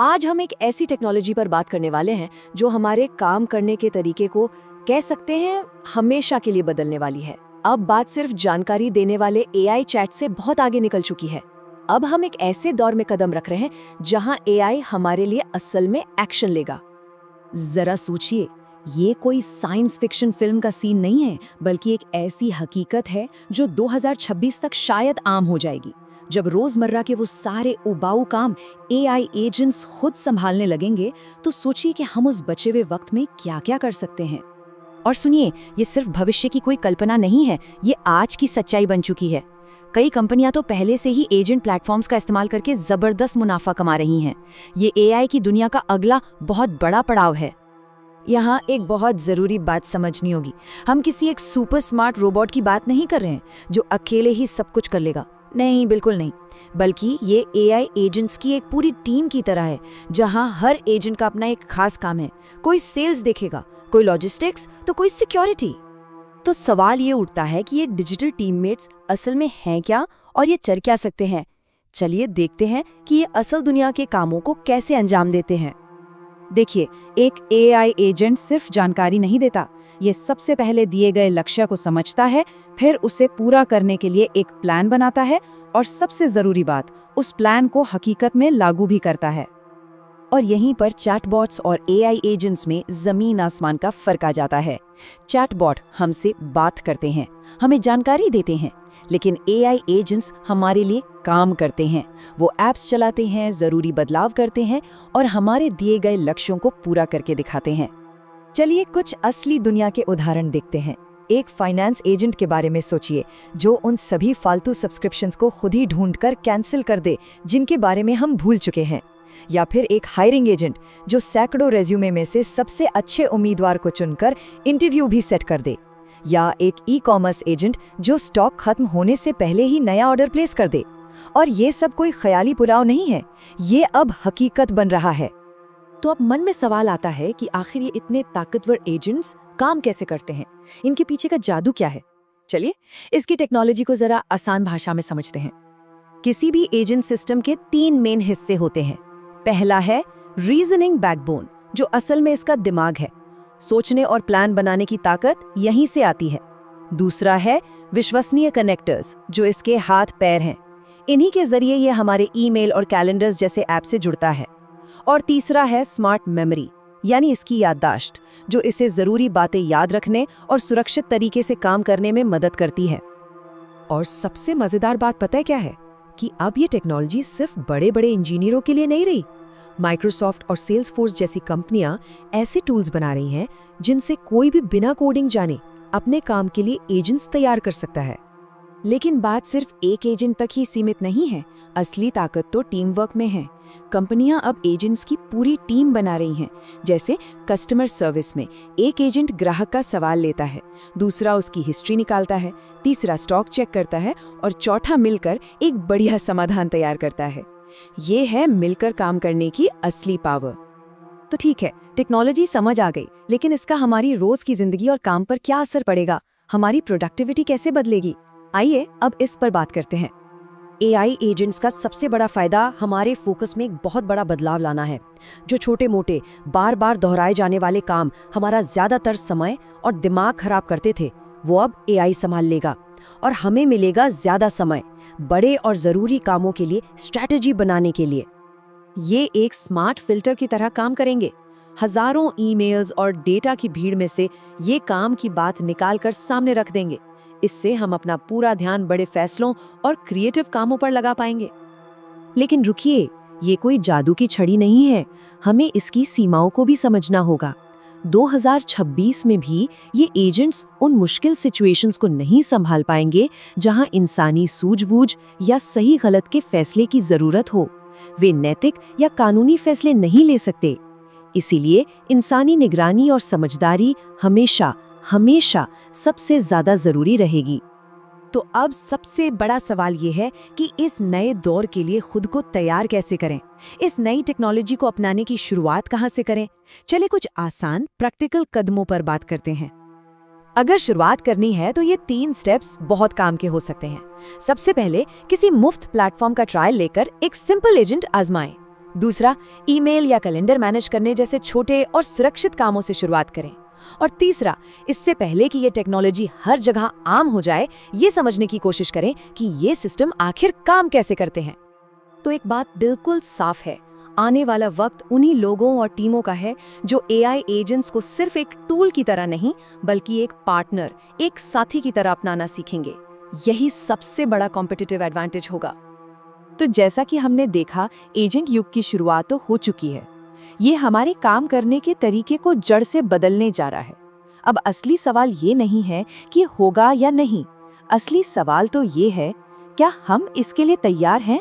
आज हम एक ऐसी टेक्नोलॉजी पर बात करने वाले हैं जो हमारे काम करने के तरीके को कह सकते हैं हमेशा के लिए बदलने वाली है। अब बात सिर्फ जानकारी देने वाले एआई चैट से बहुत आगे निकल चुकी है। अब हम एक ऐसे दौर में कदम रख रहे हैं जहां एआई हमारे लिए असल में एक्शन लेगा। जरा सोचिए, ये कोई साइंस फिक्शन फिल्म का सीन नहीं है, बल्कि एक ऐसी हकीकत है जो 2026 तक शायद आम हो जाएगी, जब रोजमर्रा के वो सारे उबाऊ काम एआई एजेंट्स खुद संभालने लगेंगे। तो सोचिए कि हम उस बचे हुए वक्त में क्या-क्या कर सकते हैं। और सुनिए, ये सिर्फ भविष्य की कोई कल्पना नहीं है, ये आज की सच्चाई बन चुकी है। कई कंपनियां तो पहले से ही एजेंट प्लेटफॉर्म्स का इस्तेमाल करके जबरदस्त मुनाफा कमा रही हैं। ये एआई की दुनिया का अगला बहुत बड़ा पड़ाव है। यहाँ एक बहुत जरूरी बात समझनी होगी, हम किसी एक सुपर स्मार्ट रोबोट की बात नहीं कर रहे हैं जो अकेले ही सब कुछ कर लेगा। नहीं, बिल्कुल नहीं, बल्कि ये एआई एजेंट्स की एक पूरी टीम की तरह है, जहां हर एजेंट का अपना एक खास काम है। कोई सेल्स देखेगा, कोई लॉजिस्टिक्स, तो कोई सिक्योरिटी। तो सवाल ये उठता है कि ये डिजिटल टीममेट्स असल में हैं क्या और ये कर क्या सकते हैं। चलिए देखते हैं कि ये असल दुनिया के कामों को कैसे अंजाम देते हैं। देखिए, एक एआई एजेंट सिर्फ जानकारी नहीं देता, ये सबसे पहले दिए गए लक्ष्य को समझता है, फिर उसे पूरा करने के लिए एक प्लान बनाता है और सबसे जरूरी बात, उस प्लान को हकीकत में लागू भी करता है। और यहीं पर चैटबॉट्स और एआई एजेंट्स में जमीन आसमान का फर्क आ जाता है। चैटबॉट हमसे बात करते हैं, हमें जानकारी देते हैं, लेकिन एआई एजेंट्स हमारे लिए काम करते हैं। वो ऐप्स चलाते हैं, जरूरी बदलाव करते हैं और हमारे दिए गए लक्ष्यों को पूरा करके दिखाते हैं। चलिए कुछ असली दुनिया के उदाहरण देखते हैं। एक फाइनेंस एजेंट के बारे में सोचिए, जो उन सभी फालतू सब्सक्रिप्शंस को खुद ही ढूंढकर कैंसिल कर दे जिनके बारे में हम भूल चुके हैं। या फिर एक हायरिंग एजेंट जो सैकड़ों रेज्यूमे में से सबसे अच्छे उम्मीदवार को चुनकर इंटरव्यू भी सेट कर दे। या एक ई-कॉमर्स एजेंट जो स्टॉक खत्म होने से पहले ही नया ऑर्डर प्लेस कर दे। और ये सब कोई ख्याली पुलाव नहीं है, ये अब हकीकत बन रहा है। तो अब मन में सवाल आता है कि आखिर ये इतने ताकतवर एजेंट्स काम कैसे करते हैं, इनके पीछे का जादू क्या है। चलिए इसकी टेक्नोलॉजी को जरा आसान भाषा में समझते हैं। किसी भी एजेंट सिस्टम के 3 मेन हिस्से होते हैं। पहला है रीजनिंग बैकबोन, जो असल में इसका दिमाग है। सोचने और प्लान बनाने की ताकत यहीं से आती है। दूसरा है विश्वसनीय कनेक्टर्स, जो इसके हाथ पैर हैं। इन्हीं के जरिए ये हमारे ईमेल और कैलेंडर्स जैसे ऐप से जुड़ता है। और तीसरा है स्मार्ट मेमोरी, यानी इसकी याददाश्त, जो इसे जरूरी बातें याद रखने और सुरक्षित तरीके से काम करने में मदद करती है। और सबसे मजेदार बात पता है क्या है? कि अब ये टेक्नोलॉजी सिर्फ बड़े बड़े इंजीनियरों के लिए नहीं रही। माइक्रोसॉफ्ट और सेल्सफोर्स जैसी कंपनियां ऐसे टूल्स बना रही हैं जिनसे कोई भी बिना कोडिंग जाने अपने काम के लिए एजेंट्स तैयार कर सकता है। लेकिन बात सिर्फ एक एजेंट तक ही सीमित नहीं है, असली ताकत तो टीम वर्क में है। कंपनियां अब एजेंट्स की पूरी टीम बना रही हैं। जैसे कस्टमर सर्विस में एक एजेंट ग्राहक का सवाल लेता है, दूसरा उसकी हिस्ट्री निकालता है, तीसरा स्टॉक चेक करता है और चौथा मिलकर एक बढ़िया समाधान तैयार करता है। ये है मिलकर काम करने की असली पावर। तो ठीक है, टेक्नोलॉजी समझ आ गई, लेकिन इसका हमारी रोज की जिंदगी और काम पर क्या असर पड़ेगा? हमारी प्रोडक्टिविटी कैसे बदलेगी? आइए अब इस पर बात करते हैं। एआई एजेंट्स का सबसे बड़ा फायदा हमारे फोकस में एक बहुत बड़ा बदलाव लाना है। जो छोटे मोटे बार बार दोहराए जाने वाले काम हमारा ज्यादातर समय और दिमाग खराब करते थे, वो अब एआई संभाल लेगा और हमें मिलेगा ज्यादा समय बड़े और जरूरी कामों के लिए स्ट्रैटेजी बनाने के लिए। ये एक स्मार्ट फिल्टर की तरह काम करेंगे। हजारों ईमेल्स और डेटा की भीड़ में से ये काम की बात निकालकर सामने रख देंगे। इससे हम अपना पूरा ध्यान बड़े फैसलों और क्रिएटिव कामों पर लगा पाएंगे। लेकिन रुकिए, ये कोई जादू की छड़ी नहीं है, हमें इसकी सीमाओं को भी समझना होगा। 2026 में भी ये एजेंट्स उन मुश्किल सिचुएशंस को नहीं संभाल पाएंगे जहां इंसानी सूझबूझ या सही गलत के फैसले की जरूरत हो। वे नैतिक या कानूनी फैसले नहीं ले सकते। इसीलिए इंसानी निगरानी और समझदारी हमेशा हमेशा सबसे ज्यादा जरूरी रहेगी। तो अब सबसे बड़ा सवाल ये है कि इस नए दौर के लिए खुद को तैयार कैसे करें? इस नई टेक्नोलॉजी को अपनाने की शुरुआत कहाँ से करें? चले कुछ आसान प्रैक्टिकल कदमों पर बात करते हैं। अगर शुरुआत करनी है तो ये 3 स्टेप्स बहुत काम के हो सकते हैं। सबसे पहले किसी मुफ्त प्लेटफॉर्म का ट्रायल लेकर एक सिंपल एजेंट आजमाएं। दूसरा, ईमेल या कैलेंडर मैनेज करने जैसे छोटे और सुरक्षित कामों से शुरुआत करें। और तीसरा, इससे पहले कि ये टेक्नोलॉजी हर जगह आम हो जाए, ये समझने की कोशिश करें कि ये सिस्टम आखिर काम कैसे करते हैं। तो एक बात बिल्कुल साफ है, आने वाला वक्त उन्हीं लोगों और टीमों का है जो एआई एजेंट्स को सिर्फ एक टूल की तरह नहीं, बल्कि एक पार्टनर, एक साथी की तरह अपनाना सीखेंगे। यही सबसे बड़ा कॉम्पिटिटिव एडवांटेज होगा। तो जैसा कि हमने देखा, एजेंट युग की शुरुआत तो हो चुकी है। ये हमारे काम करने के तरीके को जड़ से बदलने जा रहा है। अब असली सवाल ये नहीं है कि होगा या नहीं, असली सवाल तो ये है, क्या हम इसके लिए तैयार हैं?